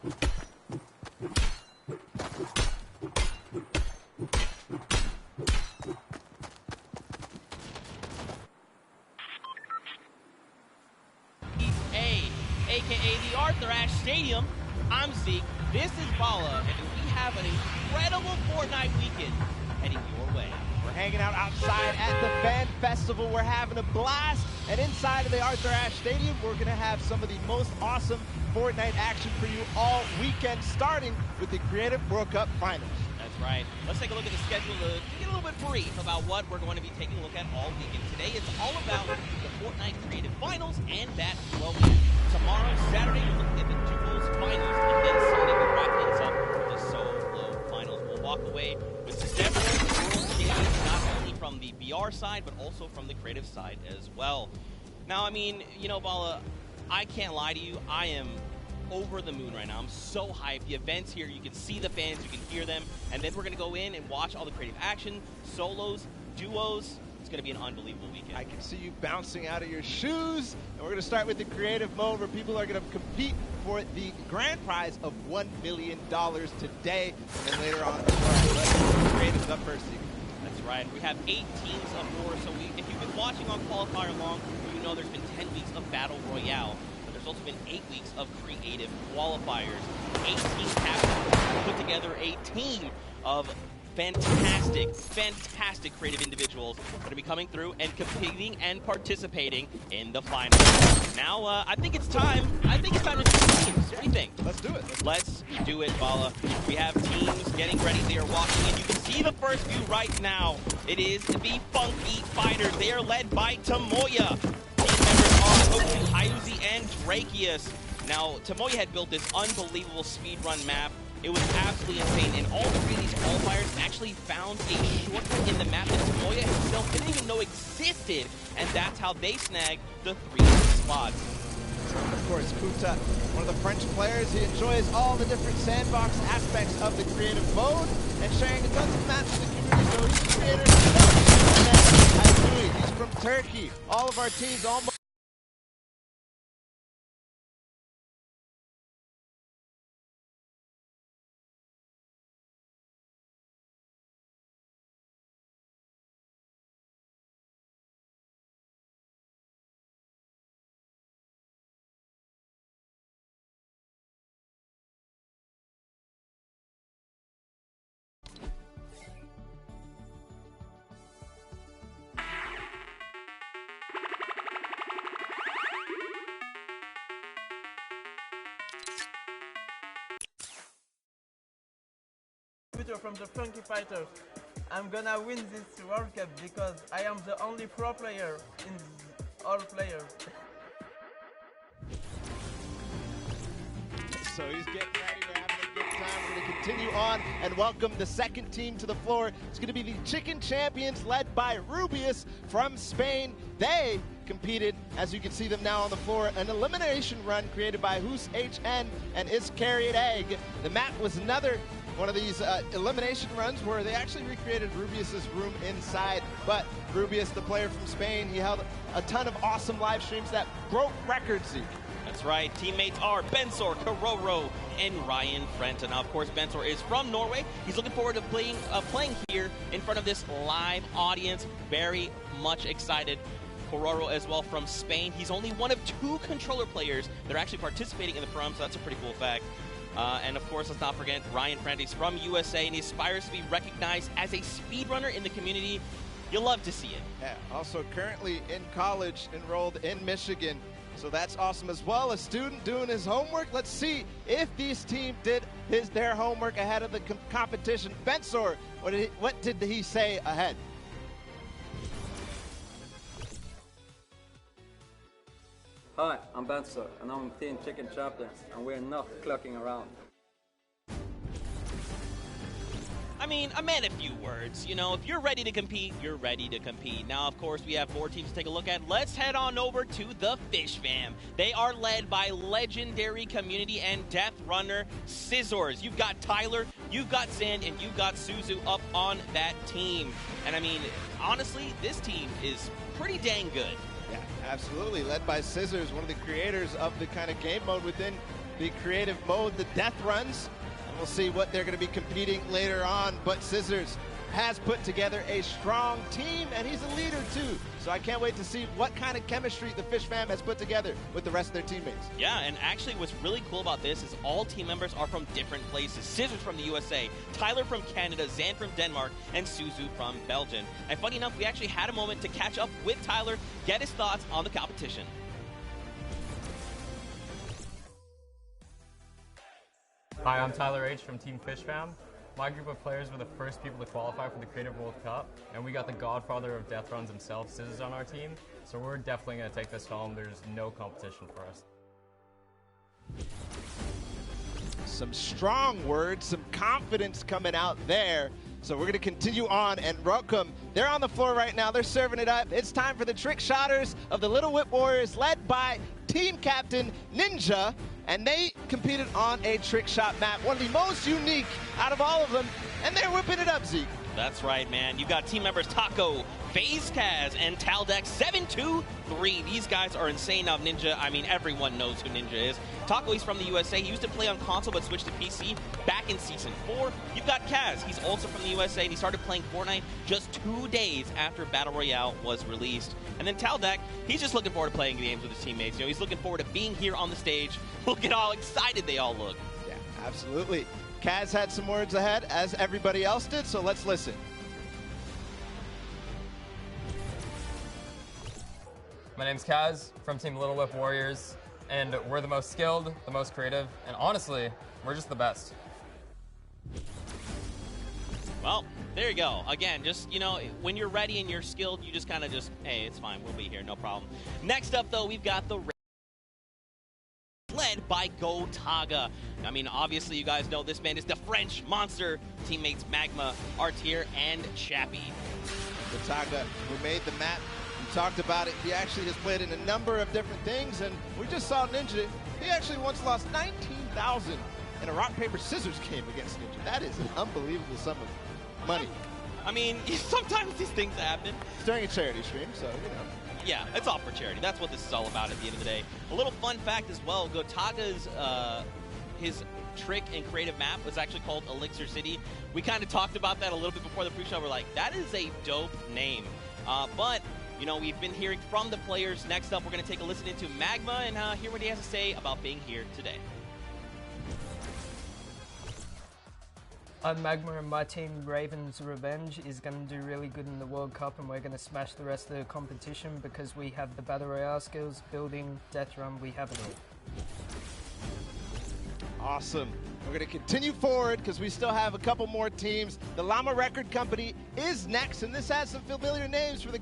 AKA the Arthur Ashe Stadium. I'm Zeke, this is Bala, and we have an incredible Fortnite weekend heading your way. We're hanging out outside at the Fan Festival. We're having a blast, and inside of the Arthur Ashe Stadium, we're going to have some of the most awesome Fortnite action for you all weekend, starting with the Creative World Cup Finals. That's right. Let's take a look at the schedule to get a little bit brief about what we're going to be taking a look at all weekend. Today it's all about the Fortnite Creative Finals and that flow. Tomorrow, Saturday, we're looking at the Duels Finals, and then Sunday we wrap things up with the Solo Finals. We'll walk away with several world champions, not only from the BR side, but also from the creative side as well. Now, I mean, you know, Bala, I can't lie to you. I am over the moon right now. I'm so hyped. The events here, you can see the fans, you can hear them, and then we're going to go in and watch all the creative action, solos, duos. It's going to be an unbelievable weekend. I can see you bouncing out of your shoes, and we're going to start with the creative mode where people are going to compete for the grand prize of $1 million today, and later on, creatives up first. That's right. We have 8 teams of 4, so if you've been watching on Qualifier long, you know there's been 10 weeks of Battle Royale. There's also been 8 weeks of creative qualifiers. 8 team captains put together a team of fantastic creative individuals that are going to be coming through and competing and participating in the finals. Now, I think it's time. I think it's time to do teams. What do you think? Let's do it. Let's do it, Bala. We have teams getting ready. They are walking in. You can see the first view right now. It is the Funky Fighters. They are led by Tamoya. Hyuzi and Drakius. Now, Tamoya had built this unbelievable speedrun map. It was absolutely insane, and all 3 of these qualifiers actually found a shortcut in the map that Tamoya himself didn't even know existed, and that's how they snagged the 3 spots. Of course, Kuta, one of the French players, he enjoys all the different sandbox aspects of the creative mode, and sharing tons of maps with the community, so he's the creator. And he's from Turkey. All of our teams almost... From the Funky Fighters. I'm gonna win this World Cup because I am the only pro player in all players. So he's getting ready, we're having a good time. We're going to continue on and welcome the second team to the floor. It's going to be the Chicken Champions led by Rubius from Spain. They competed, as you can see them now on the floor, an elimination run created by Hoos HN and Is Carried Egg. The map was another one of these elimination runs where they actually recreated Rubius's room inside, but Rubius, the player from Spain, he held a ton of awesome live streams that broke records, Zeke. That's right. Teammates are Bensor, Karoro, and Ryan Frenton. Now, of course, Bensor is from Norway. He's looking forward to playing here in front of this live audience. Very much excited. Karoro as well from Spain. He's only one of 2 controller players that are actually participating in the prom, so that's a pretty cool fact. And of course, let's not forget Ryan Frenton. He's from USA, and he aspires to be recognized as a speedrunner in the community. You'll love to see it. Yeah, also currently in college, enrolled in Michigan. So that's awesome as well. A student doing his homework. Let's see if these teams did their homework ahead of the competition. Bensor, what did he say ahead? Hi, I'm Bensor, and I'm Team Chicken Champions, and we're not clocking around. I mean, I meant a few words. You know, if you're ready to compete, you're ready to compete. Now, of course, we have 4 teams to take a look at. Let's head on over to the Fish Fam. They are led by legendary community and death runner Scissors. You've got Tyler, you've got Zen, and you've got Suzu up on that team. And I mean, honestly, this team is pretty dang good. Yeah, absolutely. Led by Scissors, one of the creators of the kind of game mode within the creative mode, the death runs. And we'll see what they're going to be competing later on. But Scissors has put together a strong team, and he's a leader too. So I can't wait to see what kind of chemistry the Fish fam has put together with the rest of their teammates. Yeah, and actually what's really cool about this is all team members are from different places. Scissors from the USA, Tyler from Canada, Zan from Denmark, and Suzu from Belgium. And funny enough, we actually had a moment to catch up with Tyler, get his thoughts on the competition. Hi, I'm Tyler H. from Team Fish Fam. My group of players were the first people to qualify for the Creative World Cup, and we got the godfather of death runs himself, Scissors, on our team, so we're definitely going to take this home. There's no competition for us. Some strong words, some confidence coming out there. So we're going to continue on and welcome. They're on the floor right now. They're serving it up. It's time for the trick shotters of the Little Whip Warriors, led by team captain Ninja. And they competed on a trick shot map, one of the most unique out of all of them. And they're whipping it up, Zeke. That's right, man. You've got team members Taco, FaZe Kaz, and Taldex 723. These guys are insane. Now, Ninja, I mean, everyone knows who Ninja is. Taco, he's from the USA. He used to play on console but switched to PC back in Season 4. You've got Kaz. He's also from the USA, and he started playing Fortnite just 2 days after Battle Royale was released. And then Taldex, he's just looking forward to playing games with his teammates. You know, he's looking forward to being here on the stage. Look at how excited they all look. Yeah, absolutely. Kaz had some words ahead, as everybody else did, so let's listen. My name's Kaz from Team Little Whip Warriors, and we're the most skilled, the most creative, and honestly, we're just the best. Well, there you go. Again, just, you know, when you're ready and you're skilled, you just kind of just, hey, it's fine. We'll be here. No problem. Next up, though, we've got the led by Gotaga. I mean, obviously, you guys know this man is the French monster. Teammates Magma, Artier, and Chappie. Gotaga, who made the map, we talked about it. He actually has played in a number of different things, and we just saw Ninja. He actually once lost 19,000 in a rock, paper, scissors game against Ninja. That is an unbelievable sum of money. I mean, sometimes these things happen. It's during a charity stream, so, you know. Yeah, it's all for charity. That's what this is all about at the end of the day. A little fun fact as well, Gotaga's his trick and creative map was actually called Elixir City. We kind of talked about that a little bit before the pre-show. We're like, that is a dope name. But, you know, we've been hearing from the players. Next up, we're going to take a listen into Magma and hear what he has to say about being here today. I'm Magma, and my team, Raven's Revenge, is going to do really good in the World Cup, and we're going to smash the rest of the competition because we have the Battle Royale skills, building, death run, we have it all. Awesome. We're going to continue forward because we still have a couple more teams. The Llama Record Company is next, and this has some familiar names for the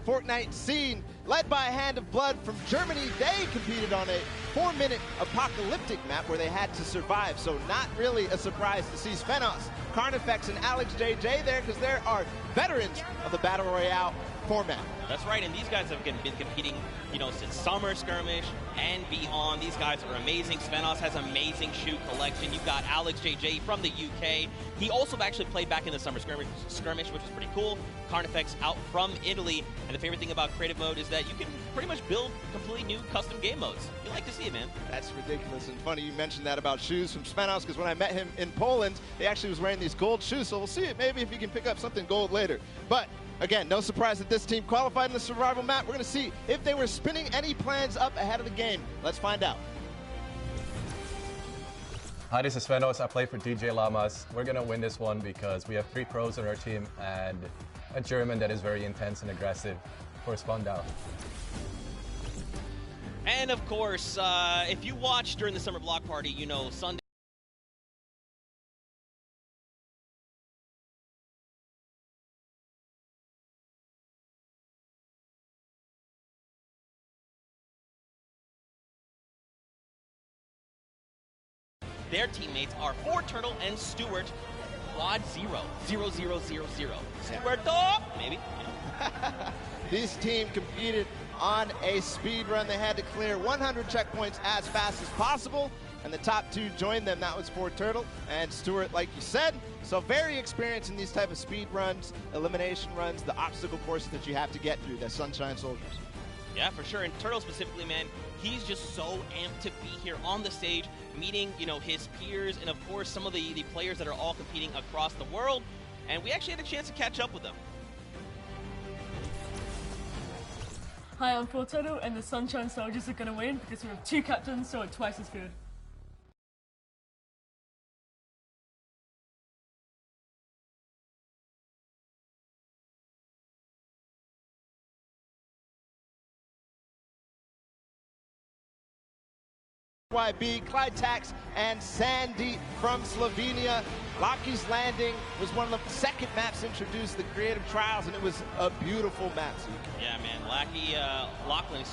Fortnite scene. Led by a Hand of Blood from Germany, they competed on a 4-minute apocalyptic map where they had to survive, so not really a surprise to see Svenos, Carnifex, and Alex JJ there because there are veterans of the Battle Royale format. That's right, and these guys have been competing, you know, since Summer Skirmish and beyond. These guys are amazing. Svenos has amazing shoe collection. You've got Alex JJ from the UK. He also actually played back in the Summer Skirmish, which was pretty cool. Carnifex out from Italy. And the favorite thing about creative mode is that you can pretty much build completely new custom game modes. You like to see it, man. That's ridiculous and funny you mentioned that about shoes from Svenos, because when I met him in Poland, he actually was wearing these gold shoes. So we'll see it maybe if he can pick up something gold later. But again, no surprise that this team qualified in the survival map. We're going to see if they were spinning any plans up ahead of the game. Let's find out. Hi, this is Svenos. I play for DJ Llamas. We're going to win this one because we have 3 pros on our team and a German that is very intense and aggressive for Spandau. And of course, if you watched during the Summer Block Party, you know Sunday. Their teammates are Turtle and Stewart, Quad 0, 0, 0, 0, 0. Stewart, maybe. This team competed on a speed run. They had to clear 100 checkpoints as fast as possible, and the top 2 joined them. That was Turtle and Stewart, like you said. So very experienced in these type of speed runs, elimination runs, the obstacle courses that you have to get through, the Sunshine Soldiers. Yeah, for sure. And Turtle specifically, man, He's just so amped to be here on the stage, meeting, you know, his peers and, of course, some of the players that are all competing across the world. And we actually had a chance to catch up with them. Hi, I'm Fortnite, and the Sunshine Soldiers are going to win because we have 2 captains, so it's twice as good. YB, Clyde Tax, and Sandy from Slovenia. Lockie's Landing was one of the second maps introduced, the creative trials, and it was a beautiful map. Yeah, man. Lachlan,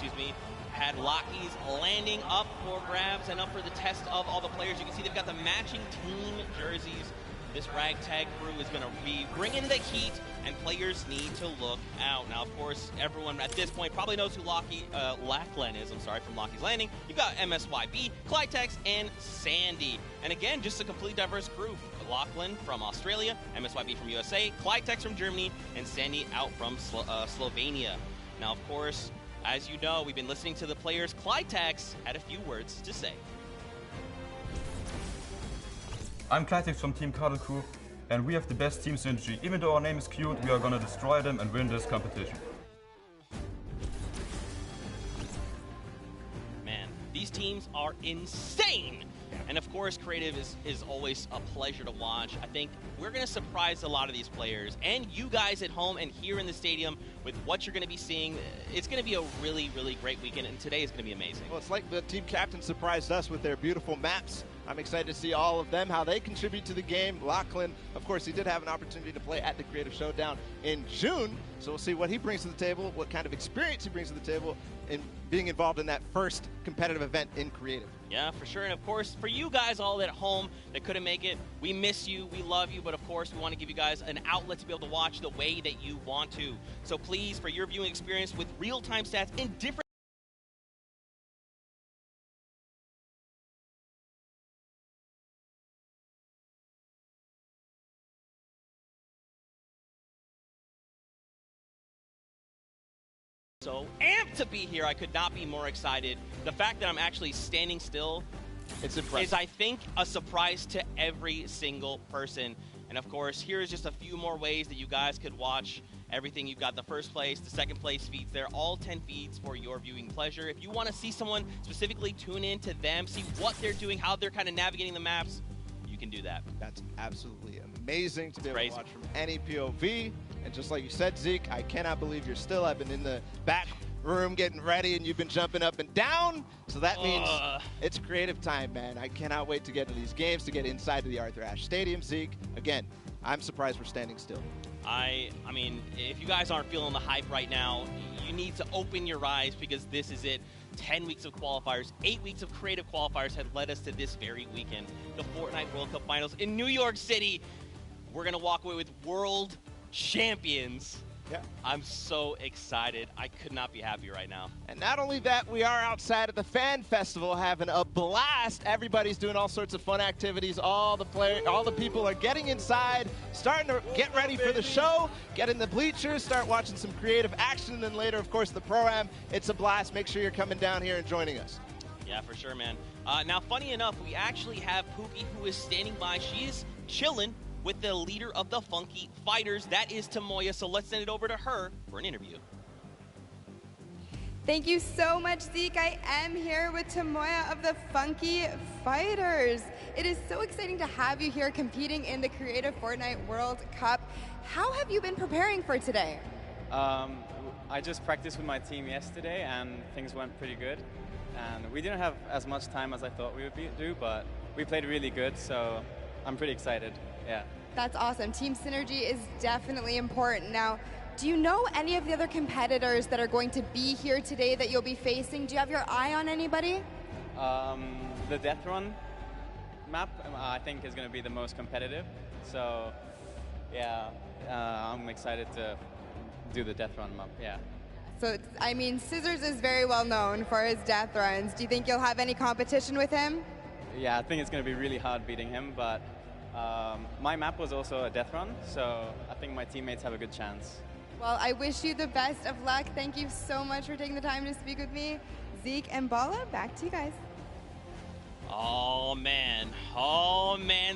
had Lockie's Landing up for grabs and up for the test of all the players. You can see they've got the matching team jerseys. This ragtag crew is going to be bringing the heat, and players need to look out. Now, of course, everyone at this point probably knows who Lachlan is. From Lockie's Landing. You've got MSYB, Clytex, and Sandy. And again, just a completely diverse crew. Lachlan from Australia, MSYB from USA, Clytex from Germany, and Sandy out from Slovenia. Now, of course, as you know, we've been listening to the players. Clytex had a few words to say. I'm Clytex from Team Cuddle Crew, and we have the best team synergy. Even though our name is cute, we are gonna destroy them and win this competition. Man, these teams are insane! And of course, creative is always a pleasure to watch. I think we're going to surprise a lot of these players and you guys at home and here in the stadium with what you're going to be seeing. It's going to be a really, really great weekend, and today is going to be amazing. Well, it's like the team captain surprised us with their beautiful maps. I'm excited to see all of them, how they contribute to the game. Lachlan, of course, he did have an opportunity to play at the Creative Showdown in June, so we'll see what he brings to the table, what kind of experience he brings to the table in being involved in that first competitive event in Creative. Yeah, for sure. And of course, for you guys all at home that couldn't make it, we miss you, we love you, but of course, we want to give you guys an outlet to be able to watch the way that you want to. So please, for your viewing experience with real-time stats in different so amped to be here. I could not be more excited. The fact that I'm actually standing still it's impressive. is, I think, a surprise to every single person. And of course, here's just a few more ways that you guys could watch everything. You've got the first place, the second place feeds. They're all 10 feeds for your viewing pleasure. If you want to see someone specifically, tune in to them, see what they're doing, how they're kind of navigating the maps, you can do that. That's absolutely amazing to be able to watch from any POV. And just like you said, Zeke, I cannot believe you're still. I've been in the back room getting ready, and you've been jumping up and down. So that means it's creative time, man. I cannot wait to get to these games, to get inside to the Arthur Ashe Stadium, Zeke. Again, I'm surprised we're standing still. I mean, if you guys aren't feeling the hype right now, you need to open your eyes, because this is it. 10 weeks of qualifiers, 8 weeks of creative qualifiers have led us to this very weekend. The Fortnite World Cup Finals in New York City. We're going to walk away with world champions. Yeah. I'm so excited. I could not be happier right now. And not only that, we are outside at the Fan Festival having a blast. Everybody's doing all sorts of fun activities. All the people are getting inside, starting to get ready for the show, get in the bleachers, start watching some creative action, and then later, of course, the Pro-Am. It's a blast. Make sure you're coming down here and joining us. Yeah, for sure, man. Now, funny enough, we actually have Pookie, who is standing by. She's chilling with the leader of the Funky Fighters. That is Tamoya, so let's send it over to her for an interview. Thank you so much, Zeke. I am here with Tamoya of the Funky Fighters. It is so exciting to have you here competing in the Creative Fortnite World Cup. How have you been preparing for today? I just practiced with my team yesterday, and things went pretty good. And we didn't have as much time as I thought we would do, but we played really good, so I'm pretty excited. Yeah. That's awesome. Team synergy is definitely important. Now, do you know any of the other competitors that are going to be here today that you'll be facing? Do you have your eye on anybody? The Death Run map, I think, is going to be the most competitive. So, yeah, I'm excited to do the Death Run map, yeah. So, I mean, Scissors is very well known for his death runs. Do you think you'll have any competition with him? Yeah, I think it's going to be really hard beating him, but my map was also a death run, so I think my teammates have a good chance. Well, I wish you the best of luck. Thank you so much for taking the time to speak with me. Zeke and Bala, back to you guys. Oh man,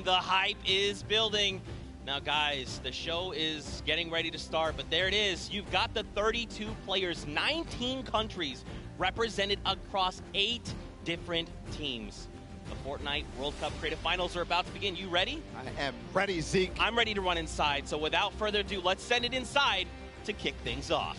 the hype is building. Now guys, the show is getting ready to start, but there it is. You've got the 32 players, 19 countries represented across 8 different teams. The Fortnite World Cup Creative Finals are about to begin. You ready? I am ready, Zeke. I'm ready to run inside, so without further ado, let's send it inside to kick things off.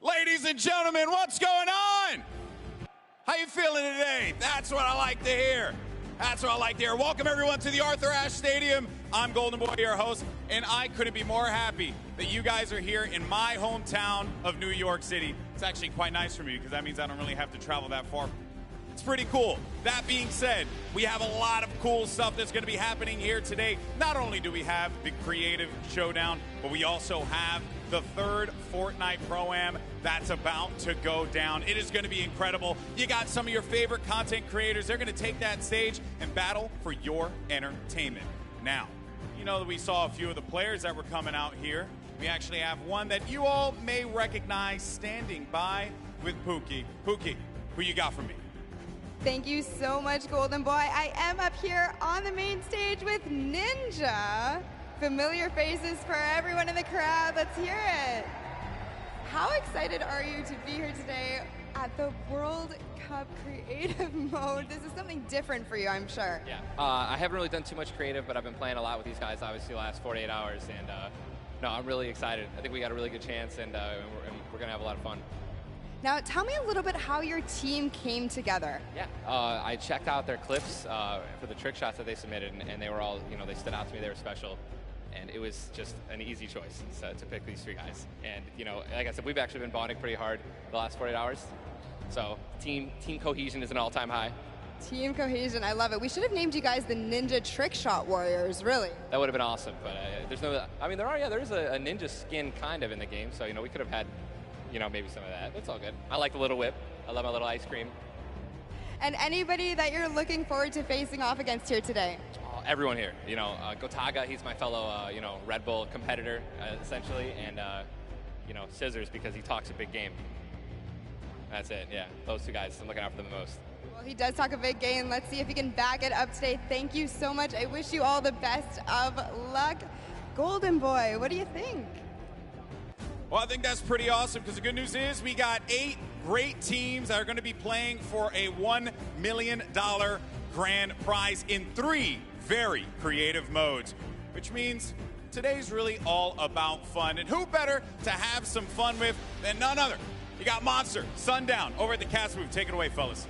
Ladies and gentlemen, what's going on? How you feeling today? That's what I like to hear. That's what I like to hear. Welcome everyone to the Arthur Ashe Stadium. I'm Golden Boy, your host, and I couldn't be more happy that you guys are here in my hometown of New York City. It's actually quite nice for me because that means I don't really have to travel that far. It's pretty cool. That being said, we have a lot of cool stuff that's going to be happening here today. Not only do we have the Creative Showdown, but we also have the third Fortnite Pro-Am that's about to go down. It is going to be incredible. You got some of your favorite content creators. They're going to take that stage and battle for your entertainment. Now, you know that we saw a few of the players that were coming out here. We actually have one that you all may recognize standing by with Pookie. Pookie, who you got for me? Thank you so much, Golden Boy. I am up here on the main stage with Ninja. Familiar faces for everyone in the crowd. Let's hear it. How excited are you to be here today at the World Cup Creative Mode? This is something different for you, I'm sure. Yeah, I haven't really done too much creative, but I've been playing a lot with these guys, obviously, the last 48 hours, and no, I'm really excited. I think we got a really good chance, and we're going to have a lot of fun. Now, tell me a little bit how your team came together. Yeah, I checked out their clips for the trick shots that they submitted, and they were all, they stood out to me, they were special. And it was just an easy choice to pick these 3 guys. And, like I said, we've actually been bonding pretty hard the last 48 hours. So team cohesion is an all-time high. Team cohesion, I love it. We should have named you guys the Ninja Trick Shot Warriors, really. That would have been awesome, but there's no, I mean, there is a ninja skin kind of in the game, so, we could have had, maybe some of that. It's all good. I like the little whip. I love my little ice cream. And anybody that you're looking forward to facing off against here today? Everyone here, Gotaga, he's my fellow, Red Bull competitor, essentially, and, Scissors because he talks a big game. That's it, yeah. Those 2 guys, I'm looking out for them the most. Well, he does talk a big game. Let's see if he can back it up today. Thank you so much. I wish you all the best of luck. Golden Boy, what do you think? Well, I think that's pretty awesome because the good news is we got 8 great teams that are going to be playing for a $1 million grand prize in 3 very creative modes, which means today's really all about fun. And who better to have some fun with than none other? You got Monster, Sundown, over at the cast booth. Take it away, fellas.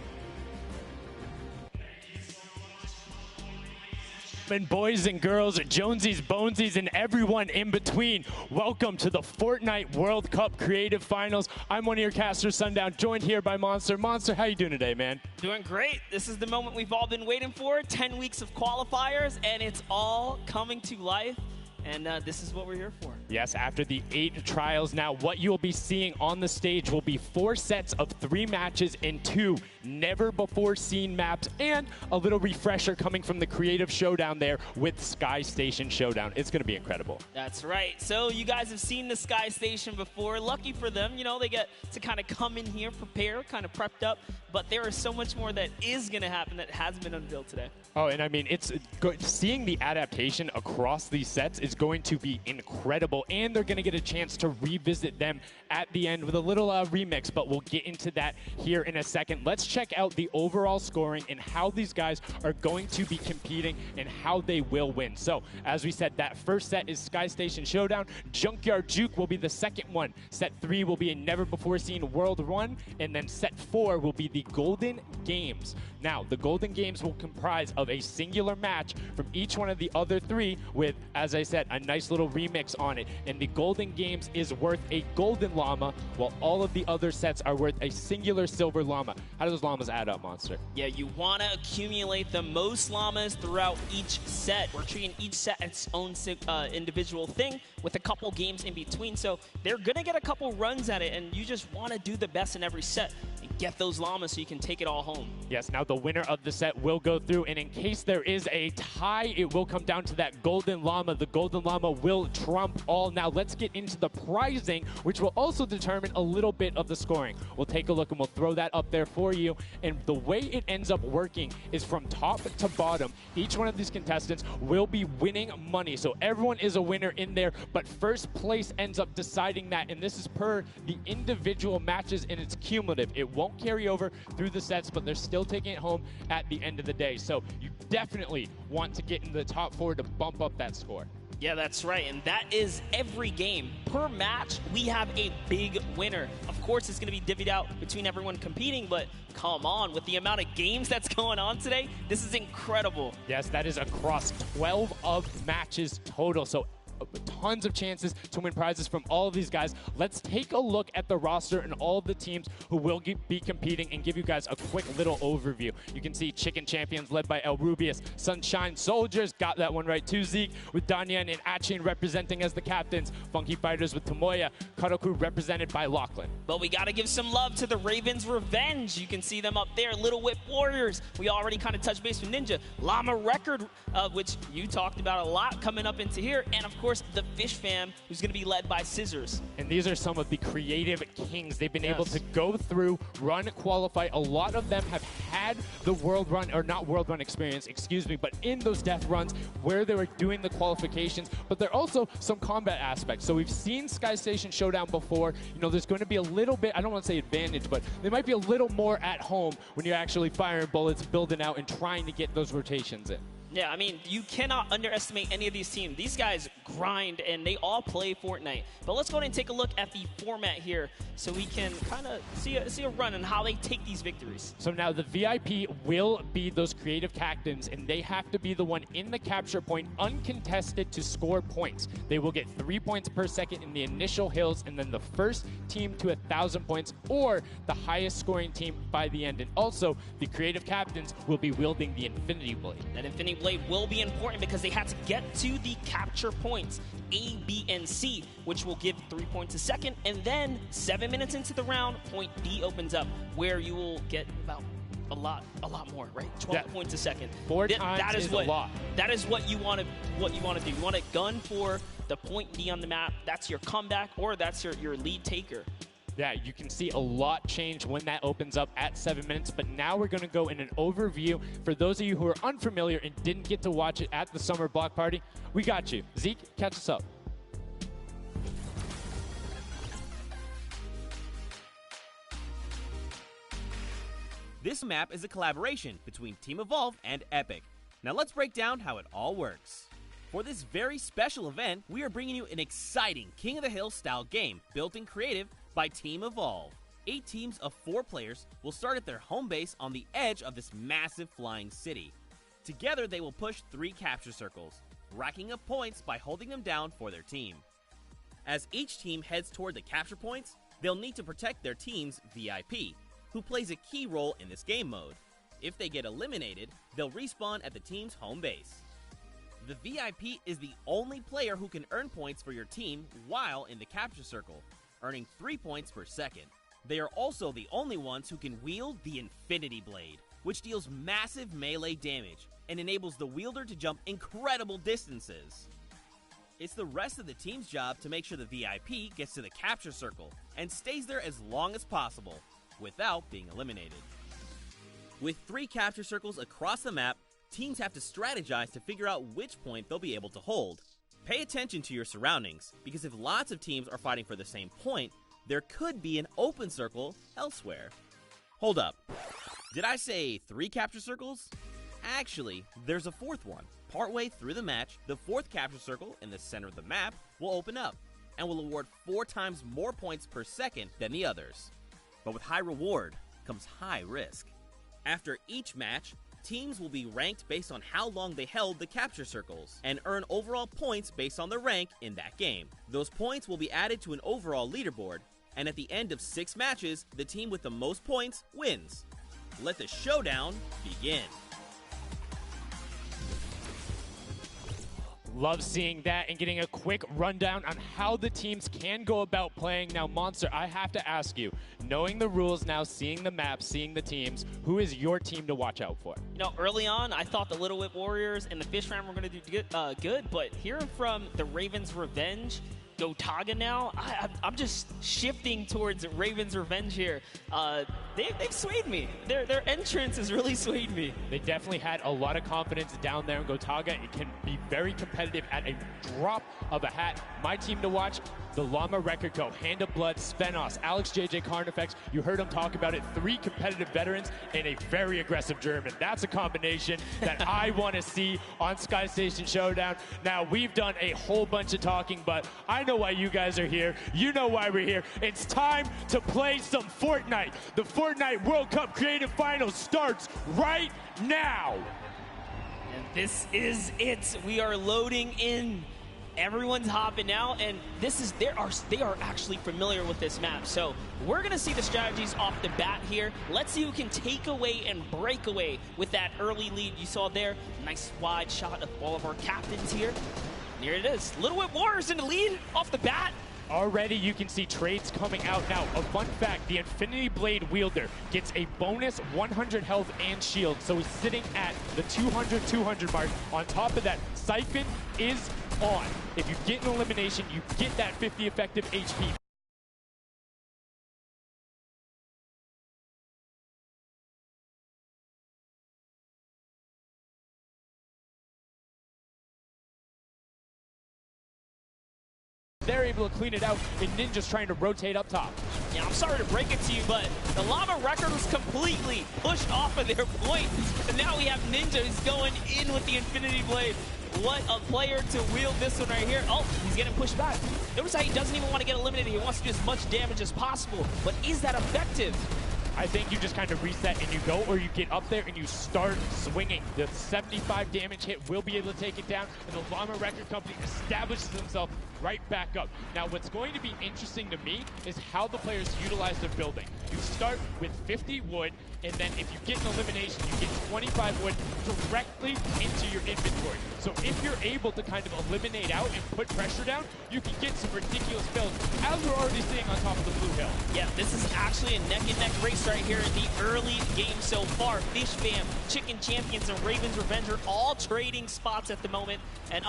And boys and girls, Jonesies, Bonesies, and everyone in between, welcome to the Fortnite World Cup Creative Finals. I'm one of your casters, Sundown, joined here by Monster. Monster, how you doing today, man? Doing great. This is the moment we've all been waiting for, 10 weeks of qualifiers, and it's all coming to life. And this is what we're here for. Yes, after the 8 trials now, what you'll be seeing on the stage will be 4 sets of 3 matches in 2 never-before-seen maps, and a little refresher coming from the Creative Showdown there with Sky Station Showdown. It's going to be incredible. That's right. So you guys have seen the Sky Station before. Lucky for them, they get to kind of come in here, prepare, kind of prepped up. But there is so much more that is going to happen that has been unveiled today. Oh, and I mean, seeing the adaptation across these sets is going to be incredible, and they're going to get a chance to revisit them at the end with a little remix, but we'll get into that here in a second. Let's check out the overall scoring and how these guys are going to be competing and how they will win. So, as we said, that first set is Sky Station Showdown. Junkyard Juke will be the second one. Set 3 will be a never-before-seen World 1, and then set 4 will be the Golden Games. Now, the Golden Games will comprise of a singular match from each one of the other 3 with, as I said, a nice little remix on it. And the Golden Games is worth a golden llama, while all of the other sets are worth a singular silver llama. How do those llamas add up, Monster? Yeah, you want to accumulate the most llamas throughout each set. We're treating each set its own individual thing with a couple games in between. So they're going to get a couple runs at it, and you just want to do the best in every set and get those llamas so you can take it all home. Yes, now the winner of the set will go through, and in case there is a tie, it will come down to that golden llama. The golden llama will trump all. Now let's get into the prizing, which will also determine a little bit of the scoring. We'll take a look and we'll throw that up there for you. And the way it ends up working is from top to bottom. Each one of these contestants will be winning money. So everyone is a winner in there, but first place ends up deciding that. And this is per the individual matches, and it's cumulative. It won't carry over through the sets, but they're still taking it home at the end of the day. So you definitely want to get in the top 4 to bump up that score. Yeah, that's right, and that is every game. Per match, we have a big winner. Of course, it's going to be divvied out between everyone competing, but come on, with the amount of games that's going on today, this is incredible. Yes, that is across 12 of matches total, so tons of chances to win prizes from all of these guys. Let's take a look at the roster and all of the teams who will be competing and give you guys a quick little overview. You can see Chicken Champions led by El Rubius, Sunshine Soldiers, got that one right too, Zeke, with Danyan and Achin representing as the captains, Funky Fighters with Tomoya, Karoku represented by Lachlan. But we got to give some love to the Ravens Revenge. You can see them up there, Little Whip Warriors. We already kind of touched base with Ninja. Llama Record, which you talked about a lot coming up into here, and of course, the Fish Fam, who's going to be led by Scissors. And these are some of the creative kings. They've been able to go through, run, qualify. A lot of them have had the world run, or not world run experience, excuse me, but in those death runs where they were doing the qualifications, but there are also some combat aspects. So we've seen Sky Station Showdown before. You know, there's going to be a little bit, I don't want to say advantage, but they might be a little more at home when you're actually firing bullets, building out, and trying to get those rotations in. Yeah, I mean, you cannot underestimate any of these teams. These guys grind, and they all play Fortnite. But let's go ahead and take a look at the format here so we can kind of see a run on how they take these victories. So now the VIP will be those creative captains, and they have to be the one in the capture point uncontested to score points. They will get 3 points per second in the initial hills, and then the first team to 1,000 points or the highest scoring team by the end. And also, the creative captains will be wielding the Infinity Blade. That Infinity Blade will be important because they had to get to the capture points A, B, and C, which will give 3 points a second, and then 7 minutes into the round, point D opens up, where you will get about a lot more, right? 12 points a second. 4 times that is a lot. That is what you want to do. You want to gun for the point D on the map. That's your comeback, or that's your lead taker. Yeah, you can see a lot change when that opens up at 7 minutes, but now we're going to go in an overview. For those of you who are unfamiliar and didn't get to watch it at the summer block party, we got you. Zeke, catch us up. This map is a collaboration between Team Evolve and Epic. Now let's break down how it all works. For this very special event, we are bringing you an exciting King of the Hill style game built in creative by Team Evolve. 8 teams of 4 players will start at their home base on the edge of this massive flying city. Together they will push 3 capture circles, racking up points by holding them down for their team. As each team heads toward the capture points, they'll need to protect their team's VIP, who plays a key role in this game mode. If they get eliminated, they'll respawn at the team's home base. The VIP is the only player who can earn points for your team while in the capture circle, earning 3 points per second. They are also the only ones who can wield the Infinity Blade, which deals massive melee damage and enables the wielder to jump incredible distances. It's the rest of the team's job to make sure the VIP gets to the capture circle and stays there as long as possible without being eliminated. With 3 capture circles across the map, teams have to strategize to figure out which point they'll be able to hold. Pay attention to your surroundings, because if lots of teams are fighting for the same point, there could be an open circle elsewhere. Hold up. Did I say 3 capture circles? Actually, there's a 4th one. Partway through the match, the 4th capture circle in the center of the map will open up and will award 4 times more points per second than the others. But with high reward comes high risk. After each match, teams will be ranked based on how long they held the capture circles and earn overall points based on their rank in that game. Those points will be added to an overall leaderboard, and at the end of 6 matches, the team with the most points wins. Let the showdown begin. Love seeing that and getting a quick rundown on how the teams can go about playing. Now, Monster, I have to ask you, knowing the rules now, seeing the map, seeing the teams, who is your team to watch out for? You know, early on, I thought the Little Whip Warriors and the Fish Fam were going to do good, but hearing from the Ravens Revenge, Gotaga now, I'm just shifting towards Ravens Revenge here. They've swayed me. Their entrance has really swayed me. They definitely had a lot of confidence down there in Gotaga. It can be very competitive at a drop of a hat. My team to watch, the Llama Record Co., Hand of Blood, Svenos, Alex JJ Carnifex. You heard him talk about it. 3 competitive veterans and a very aggressive German. That's a combination that I want to see on Sky Station Showdown. Now, we've done a whole bunch of talking, but I know why you guys are here. You know why we're here. It's time to play some Fortnite. The Fortnite World Cup Creative Finals starts right now. And this is it. We are loading in. Everyone's hopping out, and they are actually familiar with this map. So we're gonna see the strategies off the bat here. Let's see who can take away and break away with that early lead you saw there. Nice wide shot of all of our captains here. And here it is. Little Whip Warriors in the lead off the bat. Already you can see trades coming out now. A fun fact, the Infinity Blade wielder gets a bonus 100 health and shield, so he's sitting at the 200 mark. On top of that, Siphon is on. If you get an elimination, you get that 50 effective HP. They're able to clean it out, and Ninja's trying to rotate up top. Yeah, I'm sorry to break it to you, but the Llama Record was completely pushed off of their point. And now we have Ninja who's going in with the Infinity Blade. What a player to wield this one right here. Oh, he's getting pushed back. Notice how he doesn't even want to get eliminated. He wants to do as much damage as possible. But is that effective? I think you just kind of reset and you go, or you get up there and you start swinging. The 75 damage hit will be able to take it down, and the Llama Record Company establishes themselves right back up. Now, what's going to be interesting to me is how the players utilize their building. You start with 50 wood, and then if you get an elimination, you get 25 wood directly into your inventory. So if you're able to kind of eliminate out and put pressure down, you can get some ridiculous builds, as we're already seeing on top of the blue hill. Yeah, this is actually a neck-and-neck race right here in the early game so far. Fish Fam, Chicken Champions, and Ravens Revenge are all trading spots at the moment. And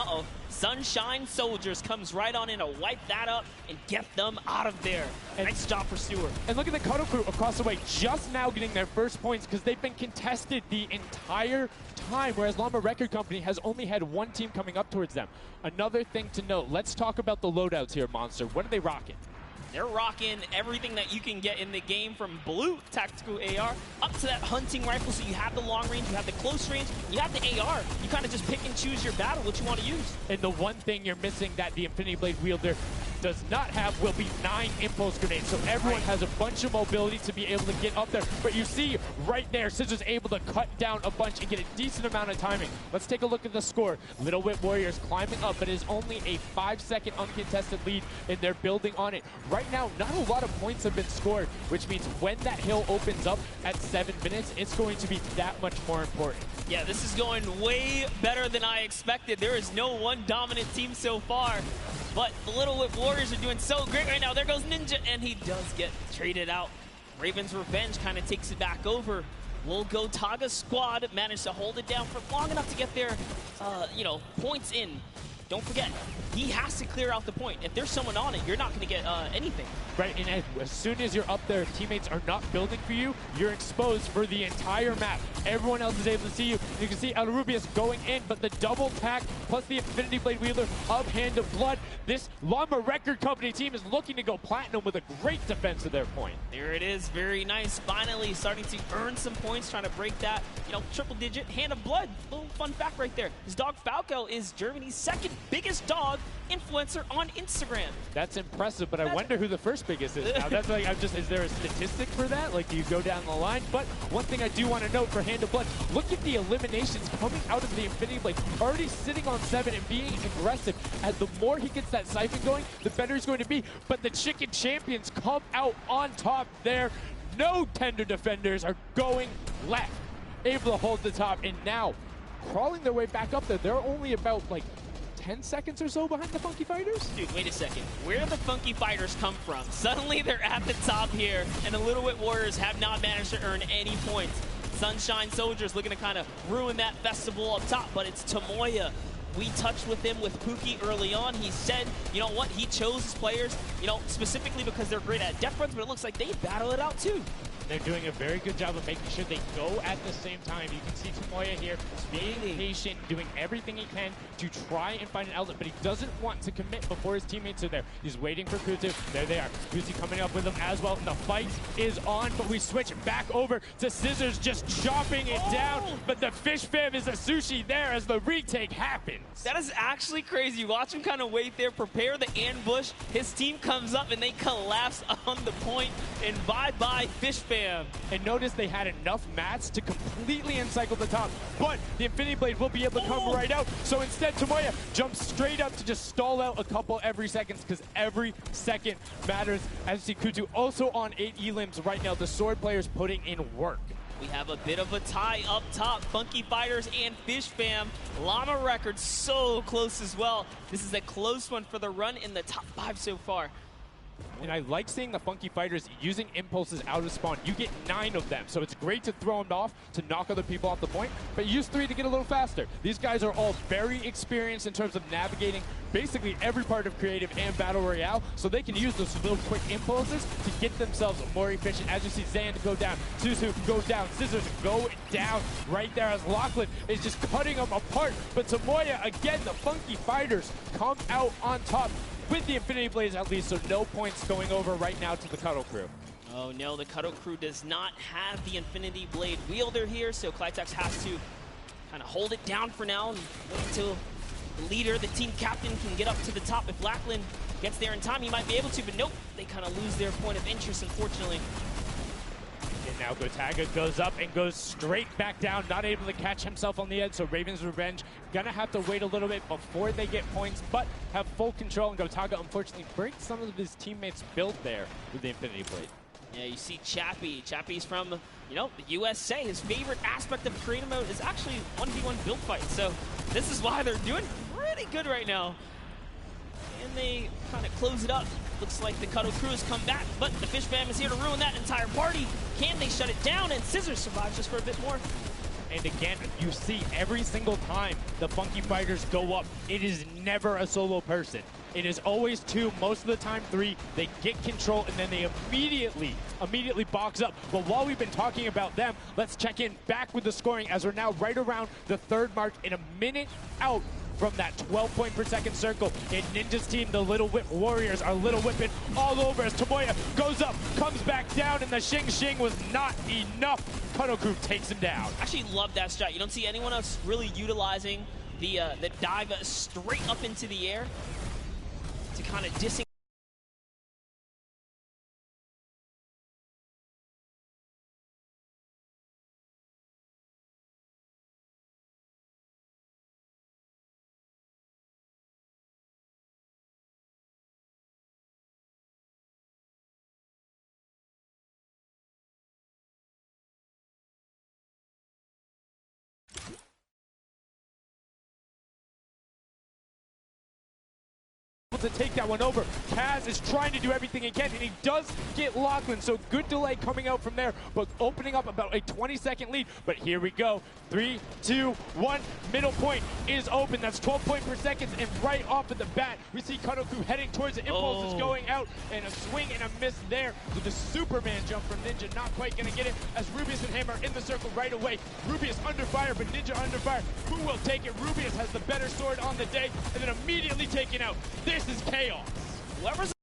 Sunshine Soldiers comes right on in to wipe that up and get them out of there. Nice job for Stewart. And look at the Cuddle Crew across the way, just now getting their first points because they've been contested the entire time, whereas Llama Record Company has only had one team coming up towards them. Another thing to note, let's talk about the loadouts here, Monster. What are they rocking? They're rocking everything that you can get in the game, from blue tactical AR up to that hunting rifle. So you have the long range, you have the close range, you have the AR. You kind of just pick and choose your battle, what you want to use. And the one thing you're missing that the Infinity Blade wielder does not have will be 9 impulse grenades. So everyone has a bunch of mobility to be able to get up there. But you see right there, Scissor's able to cut down a bunch and get a decent amount of timing. Let's take a look at the score. Little Whip Warriors climbing up, but it is only a 5-second uncontested lead, and they're building on it. Right now, not a lot of points have been scored, which means when that hill opens up at 7 minutes, it's going to be that much more important. Yeah, this is going way better than I expected. There is no one dominant team so far, but the Little Whip Warriors are doing so great right now. There goes Ninja, and he does get traded out. Ravens Revenge kind of takes it back over. Will Gotaga squad manage to hold it down for long enough to get their, points in? don't forget, he has to clear out the point. If there's someone on it, you're not going to get anything. Right, and as soon as you're up there, if teammates are not building for you, you're exposed for the entire map. Everyone else is able to see you. You can see El Rubius going in, but the double tack plus the Infinity Blade wielder of Hand of Blood. This Llama Record Company team is looking to go platinum with a great defense of their point. There it is, very nice. Finally starting to earn some points, trying to break that, triple digit Hand of Blood. Little fun fact right there. His dog Falco is Germany's second biggest dog influencer on Instagram. That's impressive, but I wonder who the first biggest is now. That's like, is there a statistic for that? Like, do you go down the line? But one thing I do want to note for Hand of Blood, look at the eliminations coming out of the Infinity Blade. Already sitting on 7 and being aggressive. As the more he gets that siphon going, the better he's going to be. But the Chicken Champions come out on top there. No tender defenders are going left. Able to hold the top, and now crawling their way back up there. They're only about like 10 seconds or so behind the Funky Fighters? Dude, wait a second. Where did the Funky Fighters come from? Suddenly they're at the top here, and the Little Wit Warriors have not managed to earn any points. Sunshine Soldiers looking to kind of ruin that festival up top, but it's Tomoya. We touched with him with Pookie early on. He said, you know what, he chose his players, specifically because they're great at death runs, but it looks like they battle it out too. They're doing a very good job of making sure they go at the same time. You can see Tomoya here being patient, doing everything he can to try and find an outlet, but he doesn't want to commit before his teammates are there. He's waiting for Kutu. There they are. Kutu coming up with them as well. And the fight is on, but we switch back over to Scissors just chopping it down. But the fish fam is a sushi there as the retake happens. That is actually crazy. Watch him kind of wait there, prepare the ambush. His team comes up and they collapse on the point. And bye-bye fish fam. And notice they had enough mats to completely encircle the top, but the Infinity Blade will be able to come right out. So instead, Tomoya jumps straight up to just stall out a couple every second, because every second matters. As you see Kutu also on 8 elims right now. The sword players putting in work. We have a bit of a tie up top. Funky Fighters and Fish Fam. Llama Records so close as well. This is a close one for the run in the top 5 so far. And I like seeing the Funky Fighters using impulses out of spawn. You get 9 of them, so it's great to throw them off to knock other people off the point, but use 3 to get a little faster. These guys are all very experienced in terms of navigating basically every part of creative and battle royale, so they can use those little quick impulses to get themselves more efficient. As you see Zan go down, Suzu go down, Scissors go down right there as Lachlan is just cutting them apart. But Tomoya, again, the Funky Fighters come out on top with the Infinity Blades at least, so no points going over right now to the Cuddle Crew. Oh no, the Cuddle Crew does not have the Infinity Blade wielder here, so Clitex has to kind of hold it down for now and wait until the leader, the team captain, can get up to the top. If Lachlan gets there in time, he might be able to, but nope, they kind of lose their point of interest, unfortunately. And now Gotaga goes up and goes straight back down, not able to catch himself on the edge, so Raven's Revenge gonna have to wait a little bit before they get points, but have full control, and Gotaga unfortunately breaks some of his teammates' build there with the Infinity Blade. Yeah, you see Chappie. Chappie's from, the USA. His favorite aspect of creative mode is actually 1v1 build fights, so this is why they're doing pretty good right now. And they kind of close it up. Looks like the Cuddle Crew has come back, but the Fish Fam is here to ruin that entire party. Can they shut it down? And Scissors survives just for a bit more. And again, you see every single time the Funky Fighters go up, it is never a solo person. It is always 2, most of the time 3. They get control and then they immediately box up. But while we've been talking about them, let's check in back with the scoring as we're now right around the 3rd mark and a minute out from that 12 point per second circle. And Ninja's team, the Little Whip Warriors, are Little Whipping all over as Tomoya goes up, comes back down, and the Shing Shing was not enough. Cuddle Crew takes him down. Actually love that strat. You don't see anyone else really utilizing the dive straight up into the air to kind of disengage. to take that one over. Kaz is trying to do everything he can, and he does get Lachlan, so good delay coming out from there, but opening up about a 20-second lead. But here we go. 3, 2, 1. Middle point is open. That's 12 points per second, and right off of the bat, we see Kadoku heading towards it. Impulse is going out, and a swing and a miss there with the Superman jump from Ninja. Not quite going to get it as Rubius and Hammer in the circle right away. Rubius under fire, but Ninja under fire. Who will take it? Rubius has the better sword on the day, and then immediately taken out. This is chaos. Whoever's